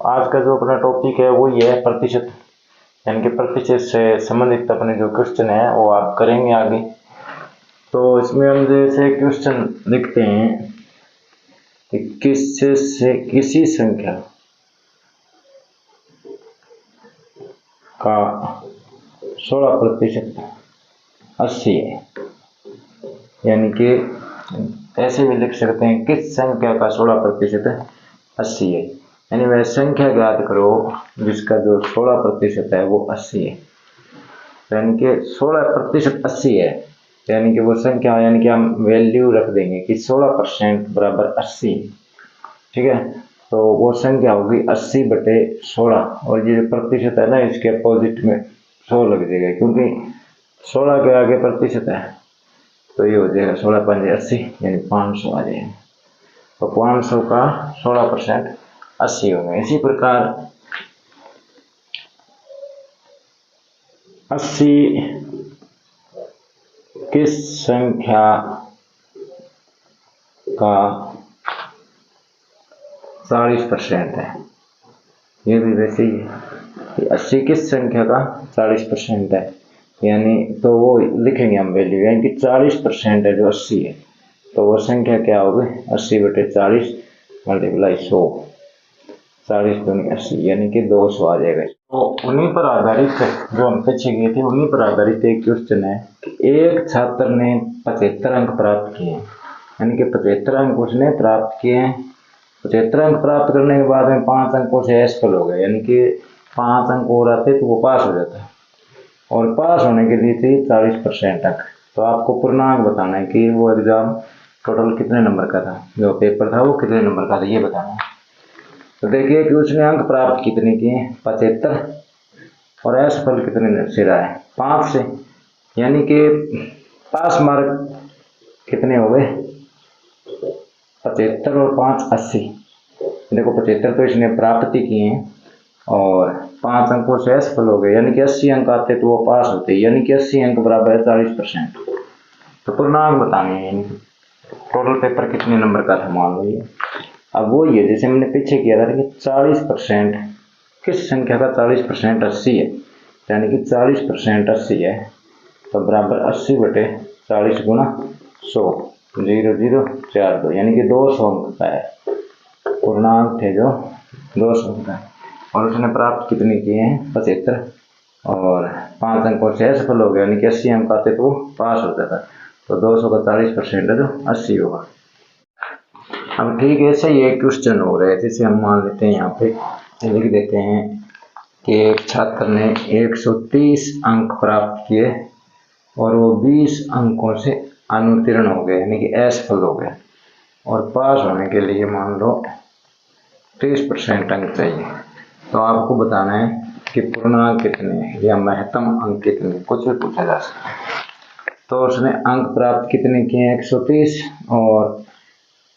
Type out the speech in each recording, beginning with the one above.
आज का जो अपना टॉपिक है वो ये है प्रतिशत, यानी कि प्रतिशत से संबंधित अपने जो क्वेश्चन है वो आप करेंगे आगे। तो इसमें हम जैसे क्वेश्चन लिखते हैं कि किसी संख्या का 16% 80 है, यानी कि ऐसे भी लिख सकते हैं किस संख्या का 16% 80 है, यानी वह संख्या ज्ञात करो जिसका जो 16% है वो 80 है। यानी कि 16% 80 है, यानी कि वो संख्या, यानी कि हम वैल्यू रख देंगे कि 16% बराबर 80, ठीक है। तो वो संख्या होगी 80/16, और ये प्रतिशत है ना इसके अपोजिट में 100 लग जाएगा, क्योंकि 16 के आगे प्रतिशत है, तो ये हो जाएगा 16 5 80, यानी 500 आ जाएगा। तो 500 का 16% 80 होगा। इसी प्रकार 80 किस संख्या का 40% है, ये भी वैसे ही है। 80 किस संख्या का 40% है, यानी तो वो लिखेंगे हम वैल्यू, यानी कि 40% है जो 80 है, तो वो संख्या क्या होगी 80/40 मल्टीप्लाई 100, 40 दूनी 80, यानी कि 200 आ जाएगा। तो उन्हीं पर आधारित जो हम पीछे गए थे उन्हीं पर आधारित एक क्वेश्चन है कि एक छात्र ने 75 अंक प्राप्त किए, यानी कि 75 अंक उसने प्राप्त किए हैं। 75 अंक प्राप्त करने के बाद में 5 अंकों से असफल हो गए, यानी कि 5 अंक और आते तो वो पास हो जाता, और पास होने के लिए चाहिए 40% अंक। तो आपको पूर्णांक बताना है कि वो एग्जाम टोटल कितने नंबर का था, जो पेपर था वो कितने नंबर का था, ये बताना है। तो देखिए कि उसने अंक प्राप्त कितने किए 75, और असफल कितने से रहा है 5 से, यानी कि पास मार्क कितने हो गए 75 और 5 80। देखो 75 तो इसने प्राप्ति किए हैं और 5 अंकों से असफल हो गए, यानी कि 80 अंक आते तो वो पास होते, यानी कि 80 अंक बराबर है 40%। तो पूर्णांक बताने हैं, टोटल पेपर कितने नंबर का था मान लो। अब वो ये जैसे हमने पीछे किया था कि 40% किस संख्या का 40% 80 है, यानी कि 40% 80 है, तो बराबर 80/40 गुना 100, 0042, यानी कि 200 अंक का है। पूर्णांक थे जो 200 अंक है, और उसने प्राप्त कितने किए हैं 75, और 5 अंकों से असफल हो गया, यानी कि 80 अंक आते तो पास हो जाता। तो 200 का 40% है जो 80 होगा। अब ठीक है, ऐसे ही एक क्वेश्चन हो रहा है, जैसे हम मान लेते हैं यहाँ पे लिख देते हैं कि एक छात्र ने 130 अंक प्राप्त किए और वो 20 अंकों से अनुत्तीर्ण हो गए, यानी कि असफल हो गए, और पास होने के लिए मान लो 30% अंक चाहिए। तो आपको बताना है कि पूर्णांक कितने हैं या महत्तम अंक कितने, कुछ भी पूछा जा सकता है। तो उसने अंक प्राप्त कितने किए 130, और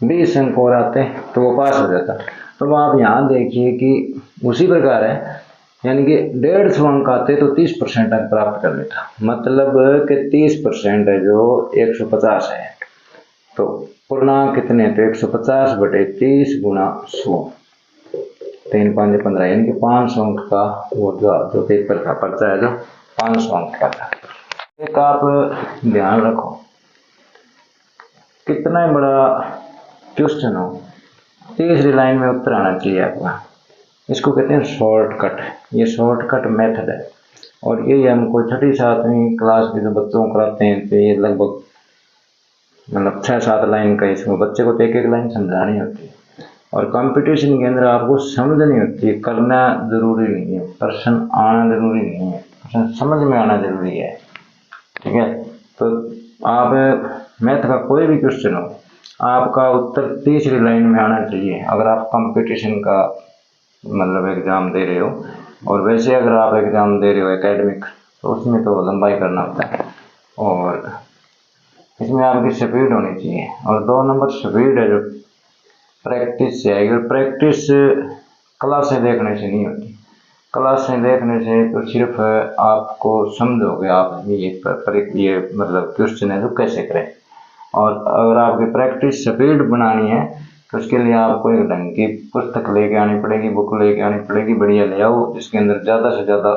20 अंक और आते तो वो पास हो जाता। तो आप यहाँ देखिए कि उसी प्रकार है, यानी कि 150 अंक आते तो 30% अंक प्राप्त कर लेता, मतलब कि 30% है जो 150 है। तो पूर्णांक कितने, तो 150/30 गुना 100, 3 5 15, यानी कि 500 अंक का वो जो पेपर का पर्चा है जो 500 अंक का था। एक आप ध्यान रखो, कितना बड़ा क्वेश्चन हो, तीसरी लाइन में उत्तर आना चाहिए आपका। इसको कहते हैं शॉर्टकट, ये शॉर्टकट मेथड है, और ये हमको 6ठी 7वीं क्लास के जो बच्चों को कराते हैं, तो ये लगभग मतलब 6-7 लाइन का, इसमें बच्चे को तो एक लाइन समझानी होती है, और कंपटीशन के अंदर आपको समझनी होती है, करना जरूरी नहीं है, प्रश्न आना जरूरी नहीं है, प्रश्न समझ में आना जरूरी है, ठीक है। तो आप मैथ का कोई भी क्वेश्चन हो, आपका उत्तर तीसरी लाइन में आना चाहिए, अगर आप कंपटीशन का मतलब एग्जाम दे रहे हो। और वैसे अगर आप एग्जाम दे रहे हो एकेडमिक, तो उसमें तो लंबाई करना होता है, और इसमें आपकी स्पीड होनी चाहिए। और 2 नंबर स्पीड है जो प्रैक्टिस से आएगी, और प्रैक्टिस क्लासें देखने से नहीं होती, क्लासें देखने से तो सिर्फ आपको समझोगे आप ये मतलब क्वेश्चन है तो कैसे करें। और अगर आपकी प्रैक्टिस स्पीड बनानी है तो उसके लिए आपको एक ढंग की पुस्तक लेके आनी पड़ेगी, बुक लेके आनी पड़ेगी, बढ़िया ले आओ जिसके अंदर ज़्यादा से ज़्यादा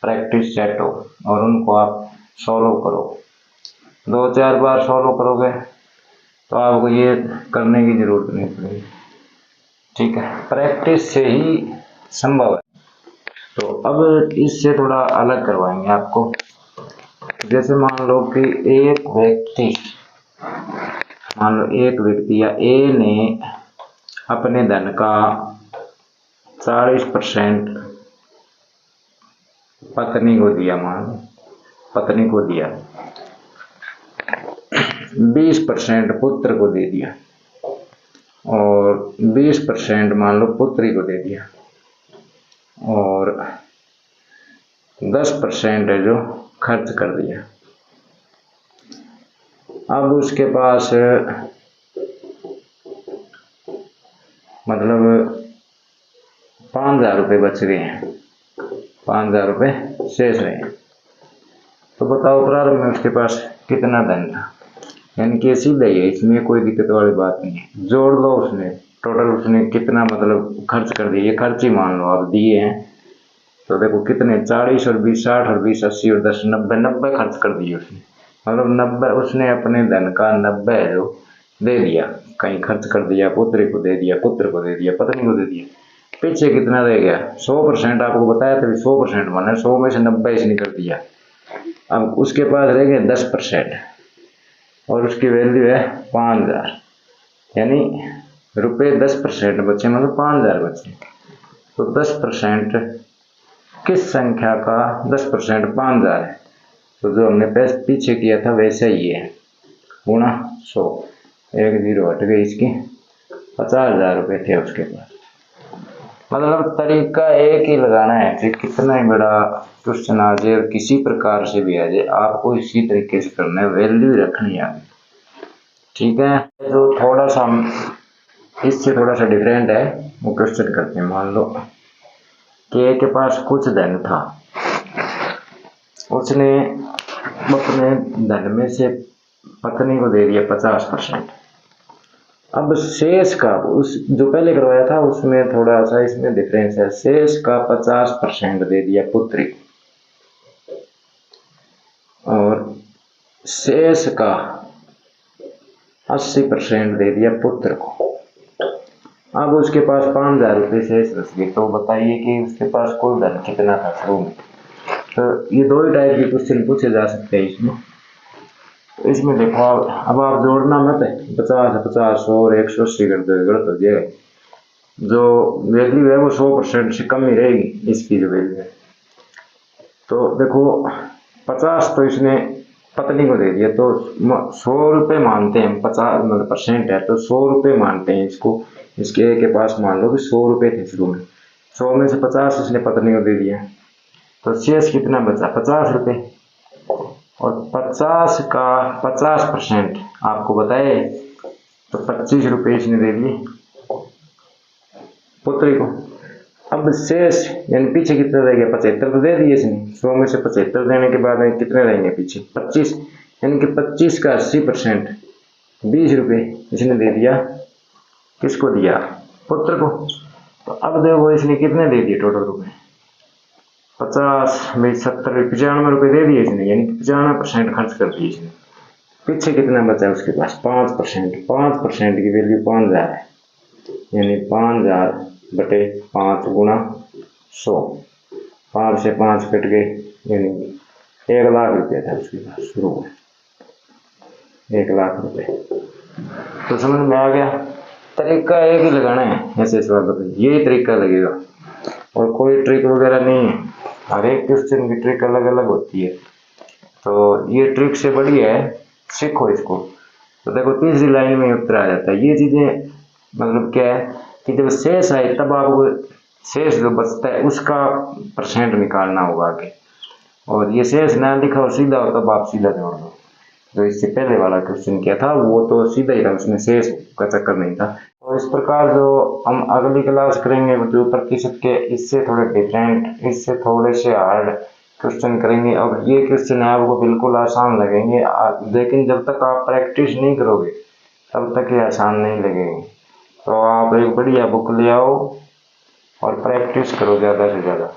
प्रैक्टिस सेट हो और उनको आप सॉल्व करो। 2-4 बार सॉल्व करोगे तो आपको ये करने की ज़रूरत नहीं पड़ेगी। ठीक है, प्रैक्टिस से ही संभव है। तो अब इससे थोड़ा अलग करवाएंगे आपको। जैसे मान लो कि एक व्यक्ति या ए ने अपने धन का 40% पत्नी को दिया, मान लो पत्नी को दिया, 20% पुत्र को दे दिया और 20% मान लो पुत्री को दे दिया और 10% है जो खर्च कर दिया। अब उसके पास मतलब 5,000 रुपये बच गए हैं, 5,000 रुपये शेष रहे हैं। तो बताओ प्रारंभ में उसके पास कितना धन था, यानी कि सीधा ही है, इसमें कोई दिक्कत वाली बात नहीं है। जोड़ लो उसने टोटल उसने कितना मतलब खर्च कर दिया, ये खर्च ही मान लो आप दिए हैं। तो देखो कितने 40 और 20 60 और 20 80 और 10 90 खर्च कर दिए उसने, मतलब 90 उसने अपने धन का 90 जो दे दिया, कहीं खर्च कर दिया, पुत्री को दे दिया, पुत्र को दे दिया, पत्नी को दे दिया। पीछे कितना रह गया? 100%। आपको बताया था 100% माना 100 में से 90 इसने कर दिया। अब उसके पास रह गए 10% और उसकी वैल्यू है 5,000, यानी रुपये 10% बचे, मतलब 5,000 बचे। तो 10% किस संख्या का 10% 5,000 है, तो जो हमने पीछे किया था वैसे ही है, गुणा 100, एक 0 हट गई इसकी, 50,000 रुपये थे उसके पास। मतलब तरीका एक ही लगाना है, फिर कितना ही बड़ा क्वेश्चन आ जाए और किसी प्रकार से भी आ जाए, आपको इसी तरीके से करना है, वैल्यू रखनी है। ठीक है, जो थोड़ा सा इससे थोड़ा सा डिफरेंट है वो क्वेश्चन करते हैं। मान लो कि ए के पास कुछ धन था, उसने अपने धन में से पत्नी को दे दिया 50%। अब शेष का उस जो पहले करवाया था उसमें थोड़ा सा इसमें डिफरेंस है, शेष का 50% दे दिया पुत्री और शेष का 80% दे दिया पुत्र को। अब उसके पास 5,000 रुपये शेष बच गए। तो बताइए कि उसके पास कुल धन कितना था शुरू में। तो ये दो ही टाइप के क्वेश्चन पूछे जा सकते हैं इसमें। तो इसमें देखो अब आप जोड़ना मत है, 50 50 और 180 कर दो, गलत हो जाएगा। जो वैल्यू है वो 100% से कम ही रहेगी इसकी जो वैल्यू है। तो देखो 50 तो इसने पत्नी को दे दिया, तो 100 रुपये मानते हैं, 50 मतलब परसेंट है तो 100 रुपये मानते हैं इसको। इसके ए के पास मान लो कि 100 रुपये थे शुरू में, 100 में से 50 इसने पत्नी को दे दिया, तो शेष कितना बचा? 50 रुपये। और 50 का 50% आपको बताए तो 25 रुपये इसने दे दिए पुत्री को। अब शेष यानी पीछे कितना रह गया? 75 तो दे दिए इसने, 100 में से 75 देने के बाद कितने रहेंगे पीछे? 25, यानी कि 25 का 80% 20 रुपये इसने दे दिया, किसको दिया? पुत्र को। तो अब देखो इसने कितने दे दिए टोटल रुपए? 50 में 70 95 रुपये दे दिए इसने, यानी 95% खर्च कर दिए इसने। पीछे कितना बचा उसके पास? 5%। 5% की वैल्यू 5,000 है, यानी 5,000 बटे 5 गुणा 100, 5 से 5 कट गए, यानी 1,00,000 रुपये था उसके पास शुरू में, 1,00,000 रुपये। तो समझ में आ गया? तरीका एक ही लगाना है, ऐसे सवाल बताइए, यही तरीका लगेगा और कोई ट्रिक वगैरह नहीं है। हर एक क्वेश्चन की ट्रिक अलग अलग होती है, तो ये ट्रिक से बढ़िया है, सीखो इसको। तो देखो तीसरी लाइन में उत्तर आ जाता है। ये चीजें मतलब क्या है कि जब शेष आए तब आपको शेष जो बचता है उसका परसेंट निकालना होगा आगे, और ये शेष ना लिखा हो सीधा हो तब आप सीधा जोड़ दो। जो इससे पहले वाला क्वेश्चन किया था वो तो सीधा ही था, उसमें शेष का चक्कर नहीं था। तो इस प्रकार जो हम अगली क्लास करेंगे जो प्रतिशत के, इससे थोड़े डिफरेंट, इससे थोड़े से हार्ड क्वेश्चन करेंगे। और ये क्वेश्चन आपको बिल्कुल आसान लगेंगे, लेकिन जब तक आप प्रैक्टिस नहीं करोगे तब तक ये आसान नहीं लगेंगे। तो आप एक बढ़िया बुक ले आओ और प्रैक्टिस करो ज़्यादा से ज़्यादा।